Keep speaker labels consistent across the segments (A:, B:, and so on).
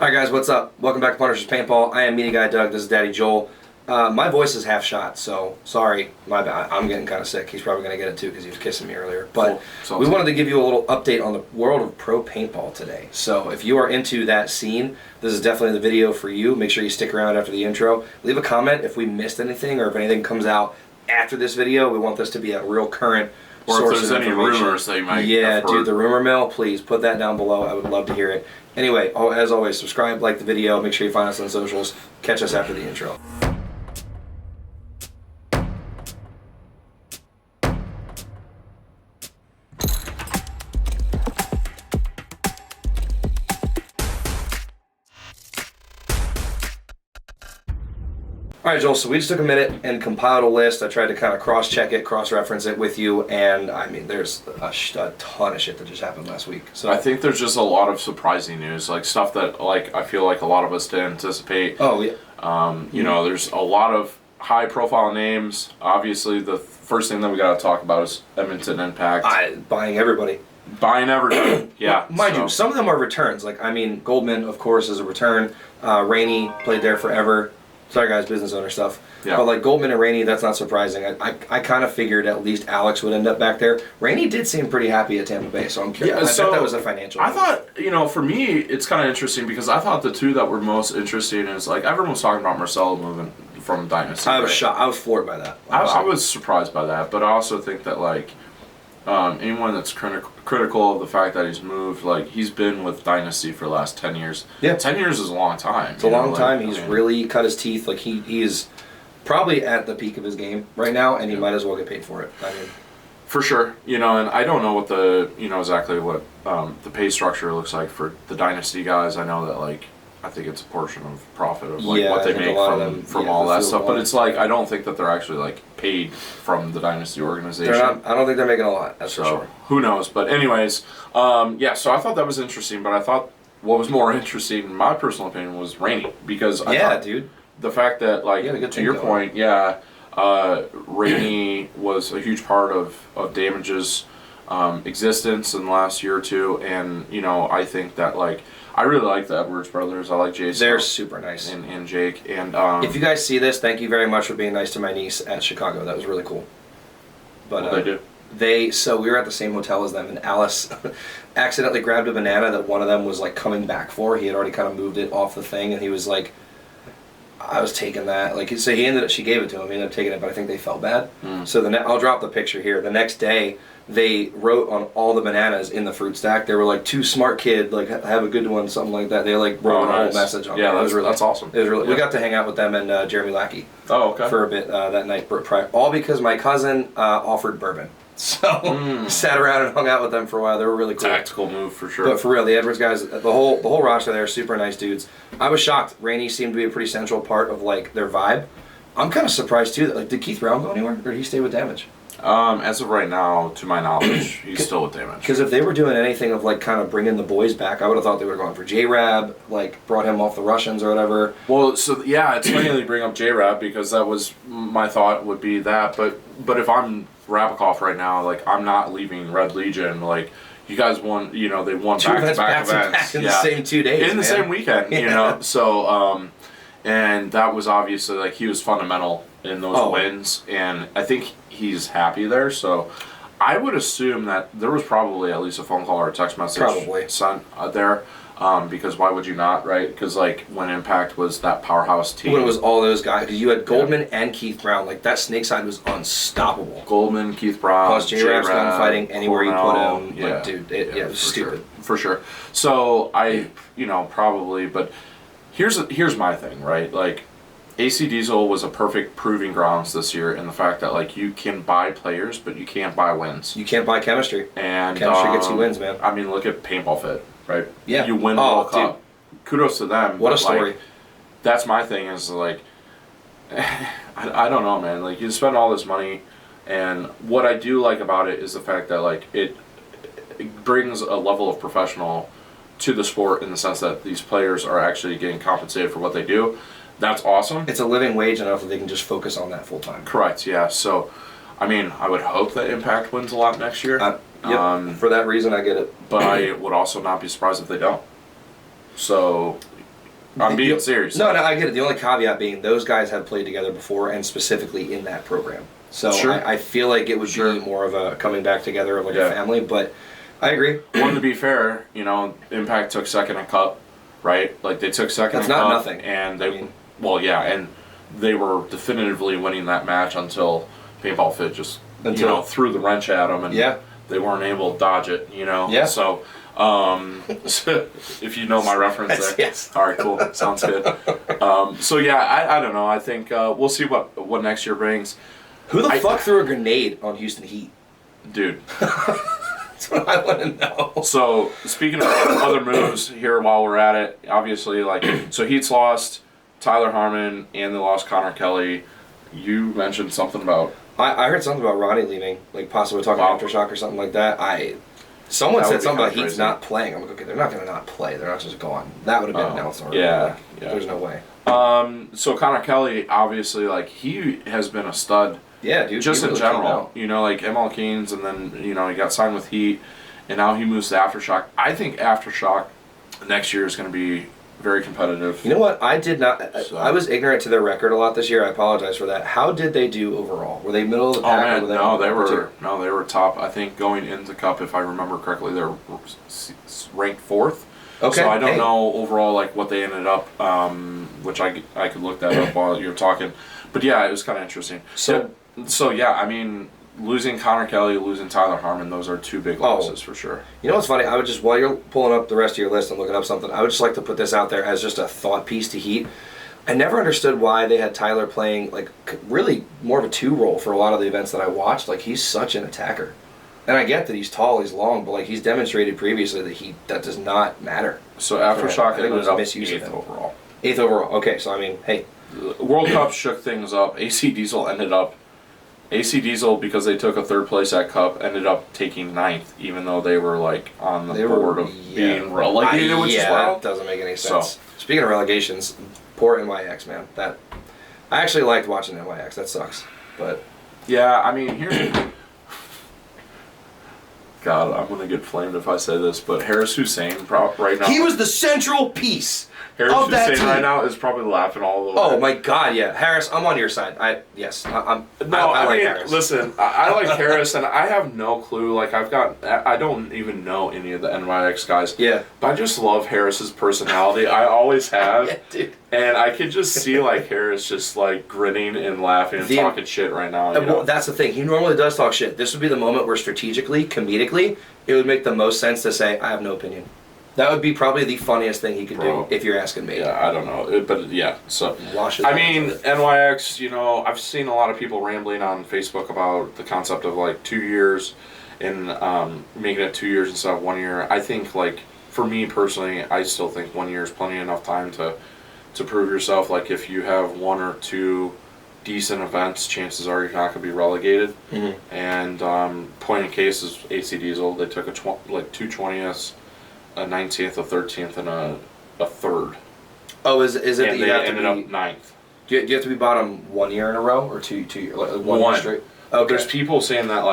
A: Alright guys, what's up? Welcome back to Punter's Paintball. I am Meaty Guy Doug, this is Daddy Joel. My voice is half shot, so sorry, my bad. I'm getting kind of sick. He's probably going to get it too because he was kissing me earlier. But
B: cool.
A: We wanted to give you a little update on the world of pro paintball today. So if you are into that scene, this is definitely the video for you. Make sure you stick around after the intro. Leave a comment if we missed anything or if anything comes out after this video. We want this to be a real current source of information.
B: Or if there's any rumors that you might have heard.
A: Dude, the rumor mill, please put that down below. I would love to hear it. Anyway, as always, subscribe, like the video, make sure you find us on socials. Catch us after the intro. Alright Joel, so we just took a minute and compiled a list. I tried to kind of cross-check it, cross-reference it with you, and I mean, there's a ton of shit that just happened last week. So
B: I think there's just a lot of surprising news, like stuff that I feel like a lot of us didn't anticipate.
A: Oh, yeah.
B: You know, there's a lot of high-profile names. Obviously, the first thing that we got to talk about is Edmonton Impact.
A: Buying everybody.
B: Buying everything, yeah.
A: Mind you, some of them are returns. Like, I mean, Goldman, of course, is a return. Rainey played there forever. Sorry guys, business owner stuff.
B: Yeah.
A: But like Goldman and Rainey, that's not surprising. I kind of figured at least Alex would end up back there. Rainey did seem pretty happy at Tampa Bay, so I'm curious.
B: Yeah,
A: I
B: so
A: bet that was a financial
B: I
A: move.
B: thought, you know, for me, it's kind of interesting because I thought the two that were most interesting is, like, everyone was talking about Marcelo moving from Dynasty.
A: I was shocked. I was floored by that.
B: I was surprised by that, but I also think that, like, anyone that's critical of the fact that he's moved, like, he's been with Dynasty for the last 10 years.
A: Yeah.
B: 10 years is a long time.
A: It's a long time. He's really cut his teeth. Like, he is probably at the peak of his game right now, and he might as well get paid for it. I mean,
B: for sure. You know, and I don't know what exactly what the pay structure looks like for the Dynasty guys. I know that, like, I think it's a portion of profit of, like, what they make from all that stuff. But it's like, I don't think that they're actually, like, paid from the Dynasty organization.
A: I don't think they're making a lot, that's for sure.
B: Who knows? But anyways, yeah, so I thought that was interesting. But I thought what was more interesting, in my personal opinion, was Rainey. Because I thought
A: dude.
B: The fact that, like, to your point, Rainey was a huge part of Damage's existence in the last year or two. And, you know, I think that, like, I really like the Edwards brothers. I like Jason.
A: They're super nice.
B: And Jake. And
A: if you guys see this, thank you very much for being nice to my niece at Chicago. That was really cool. But
B: they do.
A: So we were at the same hotel as them, and Alice accidentally grabbed a banana that one of them was, like, coming back for. He had already kind of moved it off the thing, and he was like, I was taking that. Like, so she gave it to him. He ended up taking it, but I think they felt bad. So I'll drop the picture here. The next day, they wrote on all the bananas in the fruit stack. They were like, "Too smart kid, like, have a good one," something like that. They, like, wrote a whole message on it.
B: Yeah, that's awesome.
A: It was really. We got to hang out with them and Jeremy Lackey.
B: Oh, okay.
A: For a bit that night, all because my cousin offered bourbon. So sat around and hung out with them for a while. They were really cool.
B: Tactical move for sure.
A: But for real, the Edwards guys, the whole roster there, super nice dudes. I was shocked. Rainey seemed to be a pretty central part of, like, their vibe. I'm kind of surprised too that, like, did Keith Brown go anywhere, or did he stay with Damage?
B: As of right now, to my knowledge, he's still with Damage.
A: Because if they were doing anything of, like, kind of bringing the boys back, I would have thought they would have gone for J-Rab, like, brought him off the Russians or whatever.
B: Well, so yeah, it's funny they bring up J-Rab because that was my thought would be that. But if I'm Rabikoff right now, like, I'm not leaving Red Legion. Like, you guys won, you know, they won back-to-back events
A: in the same 2 days,
B: in the same weekend, you know. So, and that was obviously, like, he was fundamental in those wins, and I think he's happy there. So I would assume that there was probably at least a phone call or a text message sent there, because why would you not, right? Because, like, when Impact was that powerhouse team,
A: when it was all those guys, because you had Goldman and Keith Brown, like, that snake side was unstoppable.
B: Goldman, Keith Brown,
A: plus J-Rab's gunfighting anywhere you put him.
B: Yeah,
A: like, dude, it was stupid.
B: For sure. So you know, probably, but here's my thing, right? Like, AC Diesel was a perfect proving grounds this year in the fact that, like, you can buy players, but you can't buy wins.
A: You can't buy chemistry.
B: And
A: chemistry gets you wins, man.
B: I mean, look at Paintball Fit, right?
A: Yeah.
B: You win the World Cup. Kudos to them.
A: What a story.
B: Like, that's my thing is, like, I don't know, man. Like, you spend all this money, and what I do like about it is the fact that, like, it brings a level of professional to the sport in the sense that these players are actually getting compensated for what they do. That's awesome.
A: It's a living wage enough that they can just focus on that full time.
B: Correct, yeah. So, I mean, I would hope that Impact wins a lot next year.
A: Yep. For that reason, I get it.
B: But I would also not be surprised if they don't. So, I'm being serious.
A: No, I get it. The only caveat being those guys have played together before and specifically in that program. So
B: Sure.
A: I feel like it would be more of a coming back together of like a family, but I agree.
B: Well, to be fair, Impact took second in Cup, right? Like they took second
A: That's
B: in
A: not
B: Cup.
A: nothing.
B: And and they were definitively winning that match until Paintball Fit just, threw the wrench at them and they weren't able to dodge it,
A: Yeah.
B: So, if you know my reference there.
A: Yes.
B: All right, cool. Sounds good. I don't know. I think we'll see what next year brings.
A: Who the fuck threw a grenade on Houston Heat?
B: Dude.
A: That's what I want to know.
B: So, speaking of other moves here while we're at it, obviously, so Heat's lost Tyler Harmon and they lost Connor Kelly. You mentioned something about...
A: I heard something about Ronnie leaving, like possibly talking Aftershock or something like that. Someone said something about Heat's not playing. I'm like, okay, they're not going to not play. They're not just gone. That would have been announced already.
B: Yeah,
A: There's no way.
B: So Connor Kelly, obviously, he has been a stud.
A: Yeah, dude.
B: Just in general, ML Keynes, and then he got signed with Heat, and now he moves to Aftershock. I think Aftershock next year is going to be very competitive.
A: You know what? I did not. I was ignorant to their record a lot this year. I apologize for that. How did they do overall? Were they middle of the pack?
B: They were top. I think going into Cup, if I remember correctly, they're ranked 4th.
A: Okay.
B: So I don't know overall what they ended up, which I could look that up while you were talking. But yeah, it was kind of interesting. Losing Connor Kelly, losing Tyler Harmon, those are two big losses for sure.
A: You know what's funny? I would just, while you're pulling up the rest of your list and looking up something, I would just like to put this out there as just a thought piece to Heat. I never understood why they had Tyler playing really more of a 2 role for a lot of the events that I watched. He's such an attacker. And I get that he's tall, he's long, but he's demonstrated previously that does not matter.
B: So Aftershock ended up
A: 8th
B: overall.
A: 8th overall. Okay, so hey.
B: World Cup shook things up. AC Diesel, because they took a 3rd place at Cup, ended up taking 9th, even though they were on the board of being relegated, which is wild.
A: That doesn't make any sense. Speaking of relegations, poor NYX, man. I actually liked watching NYX. That sucks, but
B: here's God, I'm gonna get flamed if I say this, but Harris Hussein right now.
A: He was the central piece.
B: Harris Hussein right now is probably laughing all the way.
A: Oh my God, yeah, Harris, I'm on your side. I like Harris.
B: Listen, I like Harris, and I have no clue. I don't even know any of the NYX guys.
A: Yeah,
B: but I just love Harris's personality. I always have,
A: yeah, dude.
B: And I could just see Harris just grinning and laughing and talking shit right now.
A: Well, that's the thing. He normally does talk shit. This would be the moment where strategically, comedically, it would make the most sense to say, "I have no opinion." That would be probably the funniest thing he could do, if you're asking me.
B: Yeah, I don't know. But yeah, so... NYX, I've seen a lot of people rambling on Facebook about the concept of 2 years and making it 2 years instead of 1 year. I think, for me personally, I still think 1 year is plenty enough time to prove yourself. If you have 1 or 2 decent events, chances are you're not going to be relegated.
A: Mm-hmm.
B: And point in case is AC Diesel. They took 2 20ths. A 19th, a 13th, and a 3rd.
A: Oh, is it that you have to
B: ended up 9th?
A: Do you have to be bottom 1 year in a row or 2 years? One year straight?
B: Okay. There's people saying that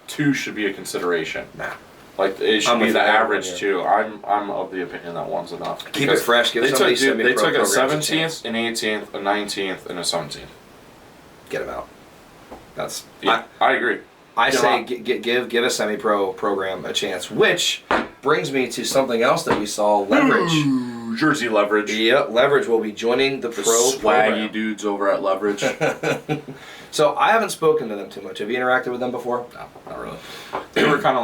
B: 2 should be a consideration.
A: Nah.
B: It should be the average 2. I'm of the opinion that 1's enough.
A: Keep it fresh. Give somebody
B: They took a 17th,
A: a
B: an 18th, a 19th, and a 17th.
A: Get them out. That's.
B: Yeah, I agree.
A: I say give a semi-pro program a chance, which brings me to something else that we saw, Leverage.
B: Ooh, Jersey Leverage.
A: Yep, Leverage will be joining the pro
B: swaggy
A: program.
B: dudes over at Leverage.
A: So I haven't spoken to them too much. Have you interacted with them before?
B: No, not really. They were kind of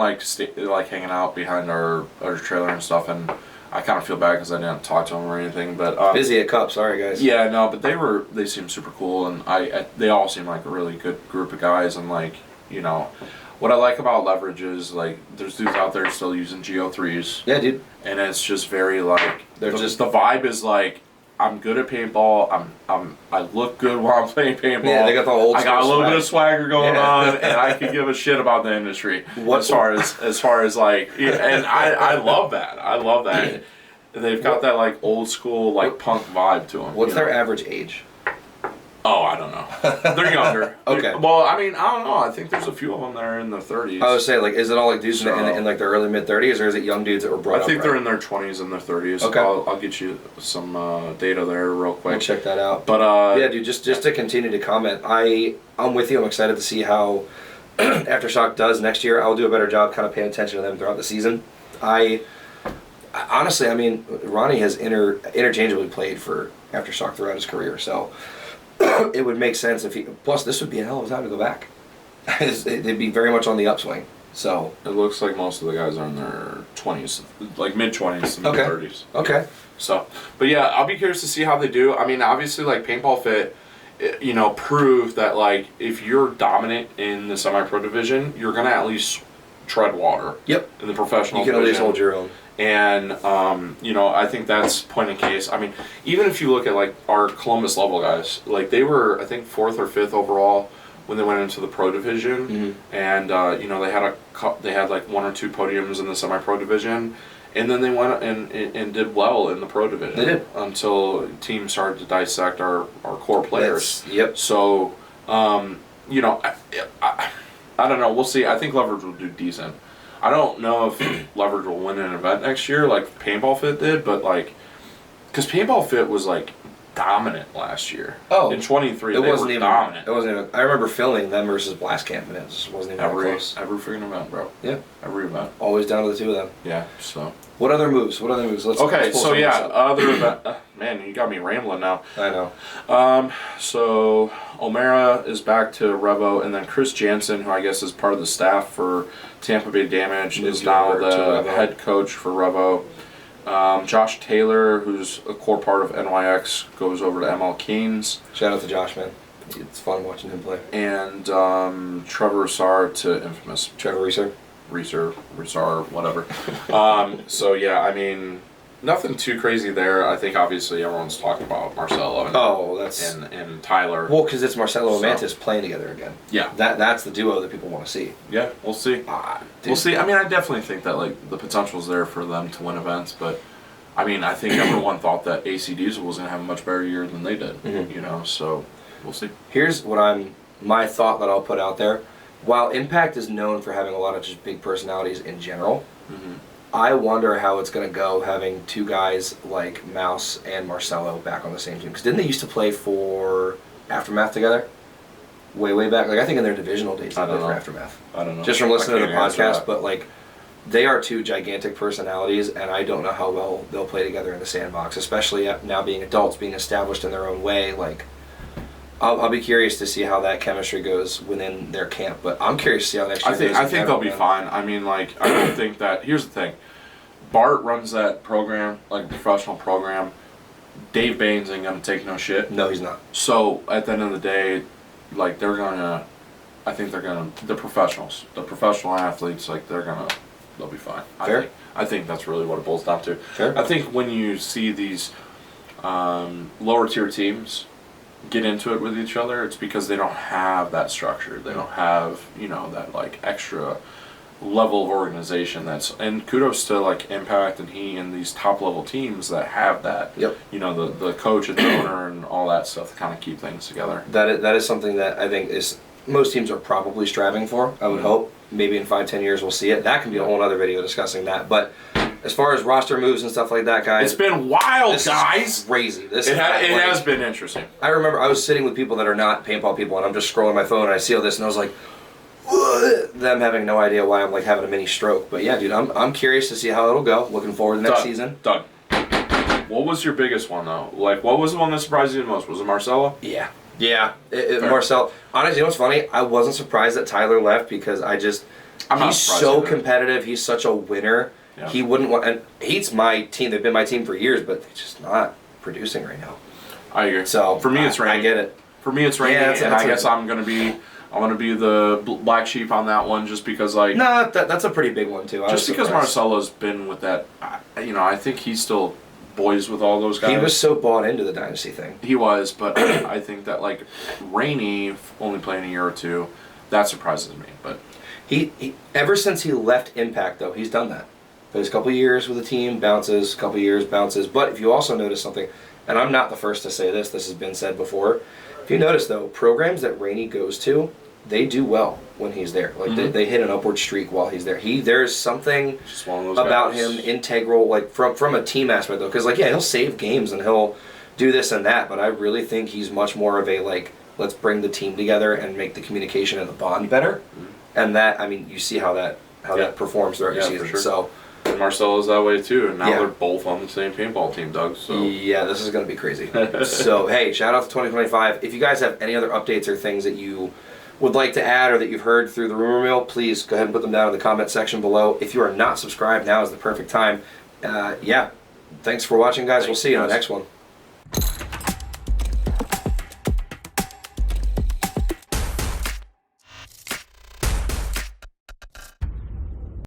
B: hanging out behind our trailer and stuff, and I kind of feel bad because I didn't talk to them or anything. But
A: busy at Cup, sorry guys.
B: Yeah, no, but they seemed super cool, and they all seem like a really good group of guys, and what I like about Leverage is there's dudes out there still using GO3s.
A: Yeah, dude.
B: And it's just very the vibe is I'm good at paintball. I look good while I'm playing paintball.
A: Yeah, they got the old.
B: I got a little bit of swagger going on, and I can give a shit about the industry as far as and I love that. I love that. They've got that old school punk vibe to them.
A: What's their average age?
B: Oh, I don't know. They're younger.
A: Okay.
B: Well, I mean, I don't know. I think there's a few of them that are in their 30s.
A: I would say, like, is it all like dudes in like their early mid 30s, or is it young dudes that were brought up?
B: I think they're in their 20s and their 30s.
A: Okay.
B: I'll get you some data there real quick.
A: I'll check that out.
B: But
A: yeah, dude, just to continue to comment, I'm with you. I'm excited to see how Aftershock does next year. I'll do a better job kind of paying attention to them throughout the season. Honestly, I mean, Ronnie has interchangeably played for Aftershock throughout his career, so it would make sense if he. Plus, this would be a hell of a time to go back. They'd be very much on the upswing. So
B: it looks like most of the guys are in their 20s, like mid 20s to mid 30s.
A: Okay.
B: So, but yeah, I'll be curious to see how they do. I mean, obviously, like Paintball Fit, you know, proved that like if you're dominant in the semi-pro division, you're gonna at least tread water.
A: Yep.
B: In the professional
A: division. You can at least hold your own.
B: And, you know, I think that's point in case. I mean, even if you look at, like, our Columbus level guys, like, they were, I think, 4th or 5th overall when they went into the pro division.
A: Mm-hmm.
B: And, you know, they had, like, 1 or 2 podiums in the semi-pro division. And then they went and did well in the pro division.
A: They did.
B: Until teams started to dissect our core players.
A: Yep.
B: So, you know, I don't know. We'll see. I think Leverage will do decent. I don't know if Leverage will win an event next year like Paintball Fit did, but like, because Paintball Fit was like dominant last year.
A: Oh,
B: in 23,
A: it wasn't even
B: dominant.
A: It wasn't even. I remember filming them versus Blast Camp, and it just wasn't even close.
B: Every freaking event, bro.
A: Yeah,
B: every event.
A: Always down to the two of them.
B: Yeah. So.
A: What other moves? Let's
B: so yeah, other event. Man, you got me rambling now.
A: I know.
B: So O'Mara is back to Revo, and then Chris Jansen, who I guess is part of the staff for Tampa Bay Damage, is now the head coach for Revo. Josh Taylor, who's a core part of NYX, goes over to ML Keynes.
A: Shout out to Josh, man. It's fun watching him play.
B: And Trevor Sar to Infamous.
A: Trevor
B: Resar, whatever. So yeah, I mean, nothing too crazy there. I think obviously everyone's talking about Marcelo and Tyler.
A: Well, because it's Marcelo and Mantis playing together again.
B: Yeah.
A: That's the duo that people want to see.
B: Yeah, we'll see. We'll see. I mean, I definitely think that like the potential's there for them to win events, but I mean, I think everyone thought that AC Diesel was going to have a much better year than they did. Mm-hmm. You know, so we'll see.
A: Here's my thought that I'll put out there. While Impact is known for having a lot of just big personalities in general, mm-hmm. I wonder how it's going to go having two guys like Mouse and Marcelo back on the same team. Because didn't they used to play for Aftermath together? Way back. Like, I think in their divisional days they played for Aftermath.
B: I don't know.
A: Just from listening to the podcast, but like, they are two gigantic personalities, and I don't know how well they'll play together in the sandbox, especially now being adults, being established in their own way. Like, I'll be curious to see how that chemistry goes within their camp, but I'm curious to see how next year goes.
B: I think they'll be fine. I mean, like, I don't think that. Here's the thing: Bart runs that program, like a professional program. Dave Baines ain't gonna take no shit.
A: No, he's not.
B: So at the end of the day, like they're gonna, I think they're gonna. The professionals, the professional athletes, like they'll be fine.
A: Fair.
B: I think that's really what it boils down to.
A: Sure.
B: I think when you see these lower tier teams get into it with each other, it's because they don't have that structure. They don't have, you know, that like extra level of organization and kudos to like Impact and these top level teams that have that.
A: Yep.
B: You know, the coach and the owner and all that stuff to kind of keep things together.
A: That is something that I think is most teams are probably striving for. I would hope. Maybe in 5-10 years we'll see it. That can be a whole other video discussing that. But as far as roster moves and stuff like that, guys,
B: it's been wild, guys.
A: Is crazy. It
B: has been interesting.
A: I remember I was sitting with people that are not paintball people, and I'm just scrolling my phone, and I see all this, and I was like, what? Them having no idea why I'm like having a mini stroke. But yeah, dude, I'm curious to see how it'll go. Looking forward to the next season.
B: Doug, what was your biggest one though? Like, what was the one that surprised you the most? Was it Marcelo?
A: Yeah. Marcel. Honestly, you know what's funny? I wasn't surprised that Tyler left because he's so competitive. He's such a winner. Yeah. He wouldn't want, and he's my team. They've been my team for years, but they're just not producing right now.
B: I agree.
A: So
B: for me, it's Rainy.
A: I get it.
B: For me, it's Rainy, and I guess I'm gonna be the black sheep on that one, just because like.
A: No, that's a pretty big one too.
B: Just because Marcelo's been with that, you know, I think he's still boys with all those guys.
A: He was so bought into the dynasty thing.
B: He was, but I think that like Rainy only playing a year or two, that surprises me. But
A: he ever since he left Impact though, he's done that. plays a couple of years with a team, bounces, a couple of years, bounces. But if you also notice something, and I'm not the first to say this has been said before. If you notice, though, programs that Rainey goes to, they do well when he's there. Like, they hit an upward streak while he's there. There's something about him integral, like, from a team aspect, though. Because, like, yeah, he'll save games and he'll do this and that, but I really think he's much more of a, like, let's bring the team together and make the communication and the bond better. And that, I mean, you see how that performs throughout the season.
B: For sure.
A: So,
B: and Marcelo's that way too, and now they're both on the same paintball team, Doug. So
A: yeah, this is going to be crazy. So, hey, shout out to 2025. If you guys have any other updates or things that you would like to add or that you've heard through the rumor mill, please go ahead and put them down in the comment section below. If you are not subscribed, now is the perfect time. Thanks for watching, guys. We'll see you on the next one.